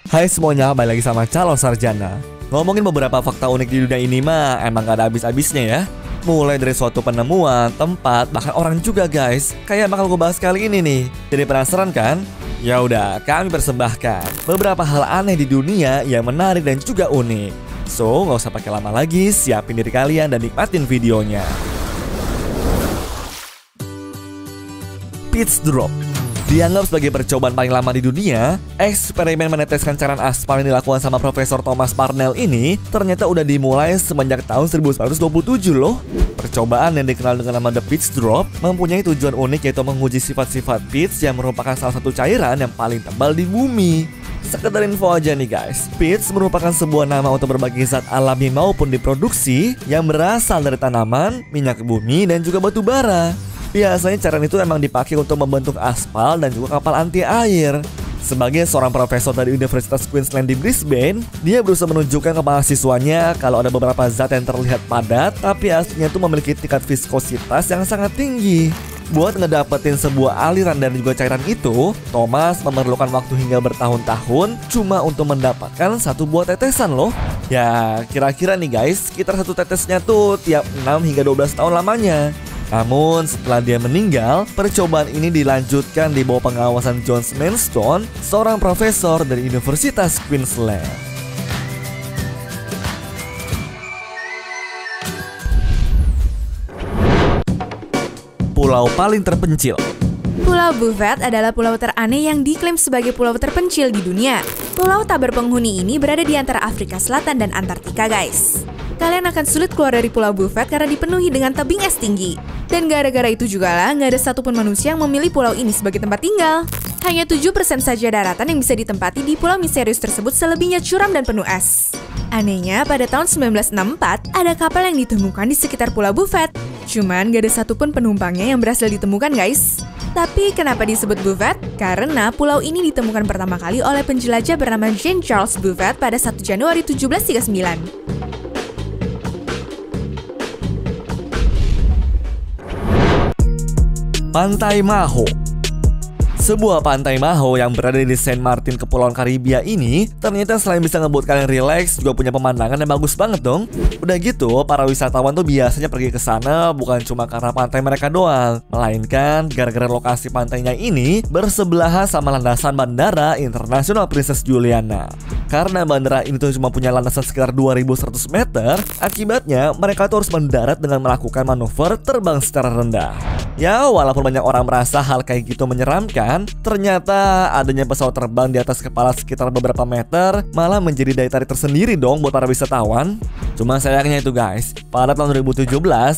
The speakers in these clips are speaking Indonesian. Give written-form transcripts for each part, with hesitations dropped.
Hai semuanya, balik lagi sama Calon Sarjana. Ngomongin beberapa fakta unik di dunia ini mah emang gak ada habis-habisnya ya. Mulai dari suatu penemuan, tempat, bahkan orang juga guys. Kayak bakal gue bahas kali ini nih. Jadi penasaran kan? Ya udah, kami persembahkan beberapa hal aneh di dunia yang menarik dan juga unik. So, gak usah pakai lama lagi, siapin diri kalian dan nikmatin videonya. Pitch Drop dianggap sebagai percobaan paling lama di dunia. Eksperimen meneteskan cairan aspal yang dilakukan sama Profesor Thomas Parnell ini ternyata udah dimulai semenjak tahun 1927 loh. Percobaan yang dikenal dengan nama The Pitch Drop mempunyai tujuan unik, yaitu menguji sifat-sifat pitch yang merupakan salah satu cairan yang paling tebal di bumi. Sekedar info aja nih guys, pitch merupakan sebuah nama untuk berbagai zat alami maupun diproduksi yang berasal dari tanaman, minyak bumi, dan juga batu bara. Biasanya cairan itu memang dipakai untuk membentuk aspal dan juga kapal anti air. Sebagai seorang profesor dari Universitas Queensland di Brisbane, dia berusaha menunjukkan ke mahasiswanya kalau ada beberapa zat yang terlihat padat, tapi aslinya itu memiliki tingkat viskositas yang sangat tinggi. Buat ngedapetin sebuah aliran dan juga cairan itu, Thomas memerlukan waktu hingga bertahun-tahun cuma untuk mendapatkan satu buah tetesan loh. Ya, kira-kira nih guys, sekitar satu tetesnya tuh tiap 6 hingga 12 tahun lamanya. Namun setelah dia meninggal, percobaan ini dilanjutkan di bawah pengawasan John Manston, seorang profesor dari Universitas Queensland. Pulau paling terpencil. Pulau Buffet adalah pulau teraneh yang diklaim sebagai pulau terpencil di dunia. Pulau tak berpenghuni ini berada di antara Afrika Selatan dan Antartika guys. Kalian akan sulit keluar dari Pulau Buffet karena dipenuhi dengan tebing es tinggi. Dan gara-gara itu juga lah, nggak ada satupun manusia yang memilih pulau ini sebagai tempat tinggal. Hanya 7% saja daratan yang bisa ditempati di pulau misterius tersebut, selebihnya curam dan penuh es. Anehnya, pada tahun 1964, ada kapal yang ditemukan di sekitar Pulau Buffet. Cuman nggak ada satupun penumpangnya yang berhasil ditemukan guys. Tapi kenapa disebut Buffet? Karena pulau ini ditemukan pertama kali oleh penjelajah bernama Jean Charles Buffet pada 1 Januari 1739. Pantai Maho. Sebuah pantai Maho yang berada di Saint Martin, Kepulauan Karibia ini ternyata selain bisa ngebuat kalian relax, juga punya pemandangan yang bagus banget dong. Udah gitu, para wisatawan tuh biasanya pergi ke sana bukan cuma karena pantai mereka doang, melainkan gara-gara lokasi pantainya ini bersebelahan sama landasan Bandara Internasional Princess Juliana. Karena bandara ini tuh cuma punya landasan sekitar 2100 meter, akibatnya mereka tuh harus mendarat dengan melakukan manuver terbang secara rendah. Ya, walaupun banyak orang merasa hal kayak gitu menyeramkan, ternyata adanya pesawat terbang di atas kepala sekitar beberapa meter malah menjadi daya tarik tersendiri dong buat para wisatawan. Cuma sayangnya itu guys, pada tahun 2017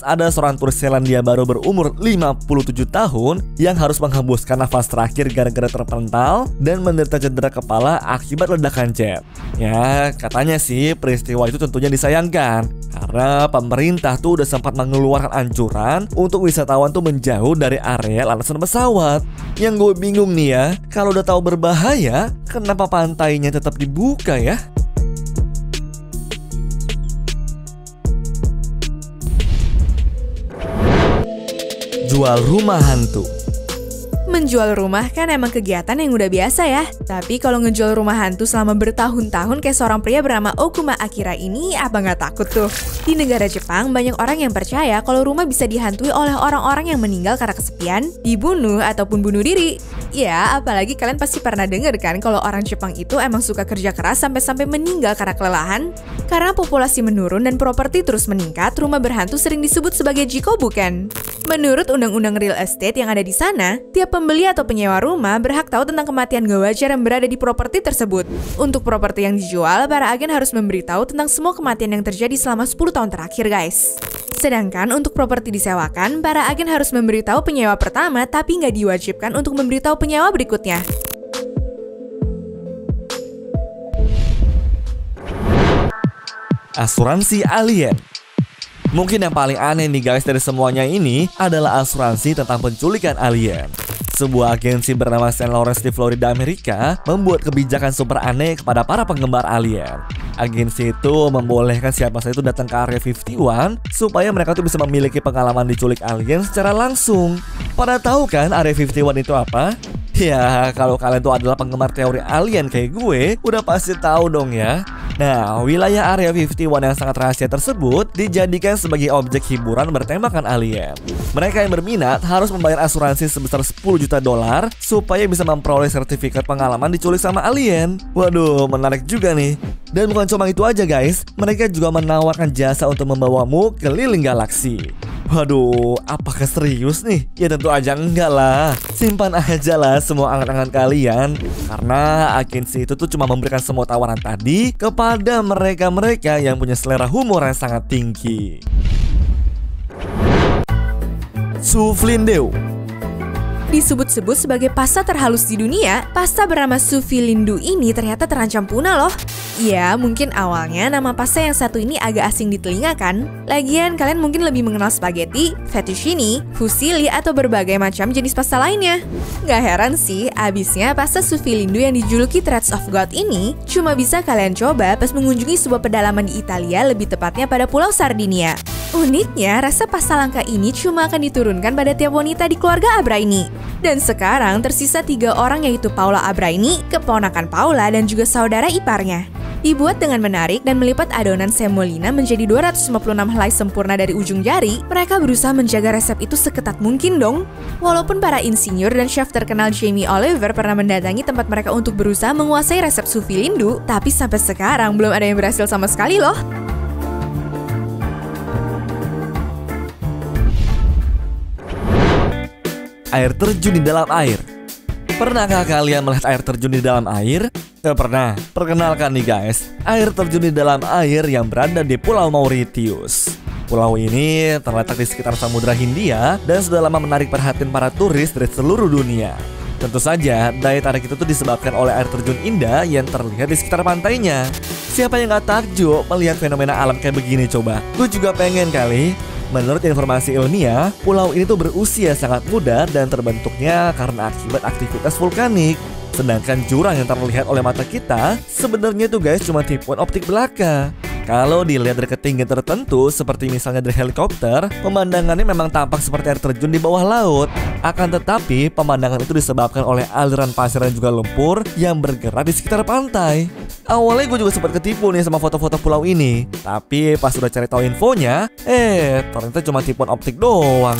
ada seorang turis Selandia Baru berumur 57 tahun yang harus menghembuskan nafas terakhir gara-gara terpental dan menderita cedera kepala akibat ledakan jet. Ya, katanya sih peristiwa itu tentunya disayangkan karena pemerintah tuh udah sempat mengeluarkan anjuran untuk wisatawan tuh menjauh dari area landasan pesawat. Yang gue bingung nih ya, kalau udah tahu berbahaya, kenapa pantainya tetap dibuka ya? Jual rumah hantu. Menjual rumah kan emang kegiatan yang udah biasa ya. Tapi kalau ngejual rumah hantu selama bertahun-tahun kayak seorang pria bernama Okuma Akira ini, apa nggak takut tuh? Di negara Jepang, banyak orang yang percaya kalau rumah bisa dihantui oleh orang-orang yang meninggal karena kesepian, dibunuh, ataupun bunuh diri. Ya, apalagi kalian pasti pernah denger kan kalau orang Jepang itu emang suka kerja keras sampai-sampai meninggal karena kelelahan. Karena populasi menurun dan properti terus meningkat, rumah berhantu sering disebut sebagai jiko bukan? Menurut undang-undang real estate yang ada di sana, tiap pembeli atau penyewa rumah berhak tahu tentang kematian gak wajar yang berada di properti tersebut. Untuk properti yang dijual, para agen harus memberitahu tentang semua kematian yang terjadi selama 10 tahun terakhir guys. Sedangkan untuk properti disewakan, para agen harus memberitahu penyewa pertama tapi nggak diwajibkan untuk memberitahu penyewa berikutnya. Asuransi alien. Mungkin yang paling aneh nih guys dari semuanya ini adalah asuransi tentang penculikan alien. Sebuah agensi bernama St. Lawrence di Florida, Amerika membuat kebijakan super aneh kepada para penggemar alien. Agensi itu membolehkan siapa saja itu datang ke Area 51 supaya mereka tuh bisa memiliki pengalaman diculik alien secara langsung. Pada tahu kan Area 51 itu apa? Ya, kalau kalian tuh adalah penggemar teori alien kayak gue, udah pasti tahu dong ya. Nah, wilayah Area 51 yang sangat rahasia tersebut dijadikan sebagai objek hiburan bertemakan alien. Mereka yang berminat harus membayar asuransi sebesar 10 juta dolar supaya bisa memperoleh sertifikat pengalaman diculik sama alien. Waduh, menarik juga nih. Dan bukan cuma itu aja guys, mereka juga menawarkan jasa untuk membawamu keliling galaksi. Waduh, apakah serius nih? Ya tentu aja enggak lah. Simpan aja lah semua angan-angan kalian, karena agensi itu tuh cuma memberikan semua tawaran tadi kepada mereka-mereka yang punya selera humor yang sangat tinggi. Su Flindeu. Disebut-sebut sebagai pasta terhalus di dunia, pasta bernama Su Flindeu ini ternyata terancam punah loh. Ya, mungkin awalnya nama pasta yang satu ini agak asing di telinga kan? Lagian kalian mungkin lebih mengenal spaghetti, fettuccine, fusilli, atau berbagai macam jenis pasta lainnya. Gak heran sih, abisnya pasta Su Flindeu yang dijuluki Threads of God ini cuma bisa kalian coba pas mengunjungi sebuah pedalaman di Italia, lebih tepatnya pada Pulau Sardinia. Uniknya, rasa pasta langka ini cuma akan diturunkan pada tiap wanita di keluarga Abraini. Dan sekarang tersisa 3 orang, yaitu Paula Abraini, keponakan Paula, dan juga saudara iparnya. Dibuat dengan menarik dan melipat adonan semolina menjadi 256 helai sempurna dari ujung jari, mereka berusaha menjaga resep itu seketat mungkin dong. Walaupun para insinyur dan chef terkenal Jamie Oliver pernah mendatangi tempat mereka untuk berusaha menguasai resep Su Flindeu, tapi sampai sekarang belum ada yang berhasil sama sekali loh. Air terjun di dalam air. Pernahkah kalian melihat air terjun di dalam air? Pernah. Perkenalkan nih guys, air terjun di dalam air yang berada di Pulau Mauritius. Pulau ini terletak di sekitar Samudra Hindia dan sudah lama menarik perhatian para turis dari seluruh dunia. Tentu saja, daya tarik itu tuh disebabkan oleh air terjun indah yang terlihat di sekitar pantainya. Siapa yang gak takjub melihat fenomena alam kayak begini coba? Gue juga pengen kali. Menurut informasi ilmiah, pulau ini tuh berusia sangat muda dan terbentuknya karena akibat aktivitas vulkanik. Sedangkan jurang yang terlihat oleh mata kita sebenarnya tuh guys cuma tipuan optik belaka. Kalau dilihat dari ketinggian tertentu, seperti misalnya dari helikopter, pemandangannya memang tampak seperti air terjun di bawah laut. Akan tetapi, pemandangan itu disebabkan oleh aliran pasir dan juga lumpur yang bergerak di sekitar pantai. Awalnya gue juga sempat ketipu nih sama foto-foto pulau ini, tapi pas udah cari tahu infonya, ternyata cuma tipuan optik doang.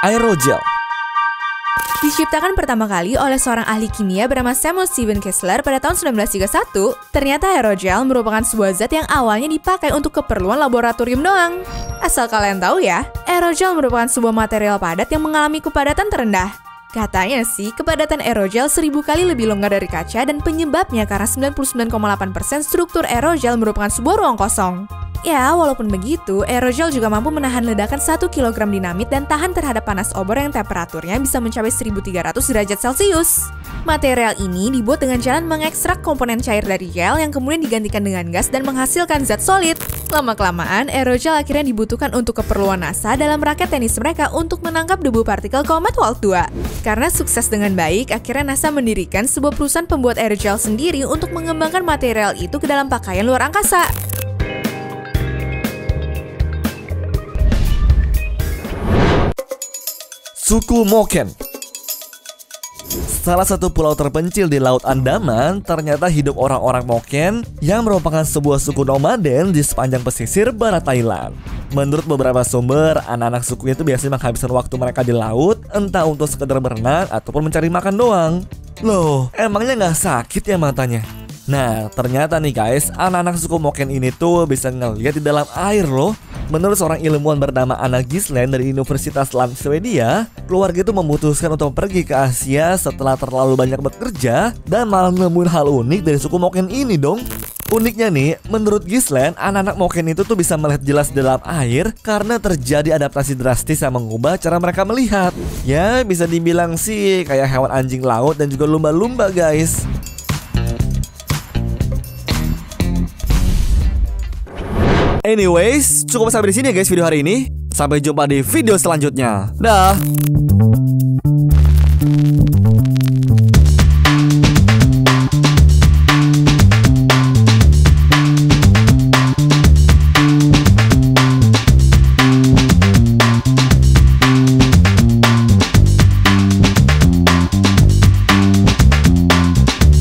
Aerogel. Diciptakan pertama kali oleh seorang ahli kimia bernama Samuel Stephen Kessler pada tahun 1931, ternyata aerogel merupakan sebuah zat yang awalnya dipakai untuk keperluan laboratorium doang. Asal kalian tahu ya, aerogel merupakan sebuah material padat yang mengalami kepadatan terendah. Katanya sih, kepadatan aerogel 1000 kali lebih longgar dari kaca dan penyebabnya karena 99,8% struktur aerogel merupakan sebuah ruang kosong. Ya, walaupun begitu, aerogel juga mampu menahan ledakan 1 kg dinamit dan tahan terhadap panas obor yang temperaturnya bisa mencapai 1300 derajat Celcius. Material ini dibuat dengan cara mengekstrak komponen cair dari gel yang kemudian digantikan dengan gas dan menghasilkan zat solid. Lama-kelamaan, aerogel akhirnya dibutuhkan untuk keperluan NASA dalam raket tenis mereka untuk menangkap debu partikel komet Walt-2. Karena sukses dengan baik, akhirnya NASA mendirikan sebuah perusahaan pembuat aerogel sendiri untuk mengembangkan material itu ke dalam pakaian luar angkasa. Suku Moken. Salah satu pulau terpencil di Laut Andaman ternyata hidup orang-orang Moken yang merupakan sebuah suku nomaden di sepanjang pesisir barat Thailand. Menurut beberapa sumber, anak-anak suku itu biasanya menghabiskan waktu mereka di laut, entah untuk sekedar berenang ataupun mencari makan doang. Loh, emangnya nggak sakit ya matanya? Nah, ternyata nih guys, anak-anak suku Moken ini tuh bisa ngeliat di dalam air loh. Menurut seorang ilmuwan bernama Anna Gisland dari Universitas Land Swedia, keluarga itu memutuskan untuk pergi ke Asia setelah terlalu banyak bekerja dan malah nemuin hal unik dari suku Moken ini dong. Uniknya nih, menurut Gisland, anak-anak Moken itu tuh bisa melihat jelas di dalam air karena terjadi adaptasi drastis yang mengubah cara mereka melihat. Ya, bisa dibilang sih kayak hewan anjing laut dan juga lumba-lumba guys. Anyways, cukup sampai di sini ya guys video hari ini. Sampai jumpa di video selanjutnya. Dah.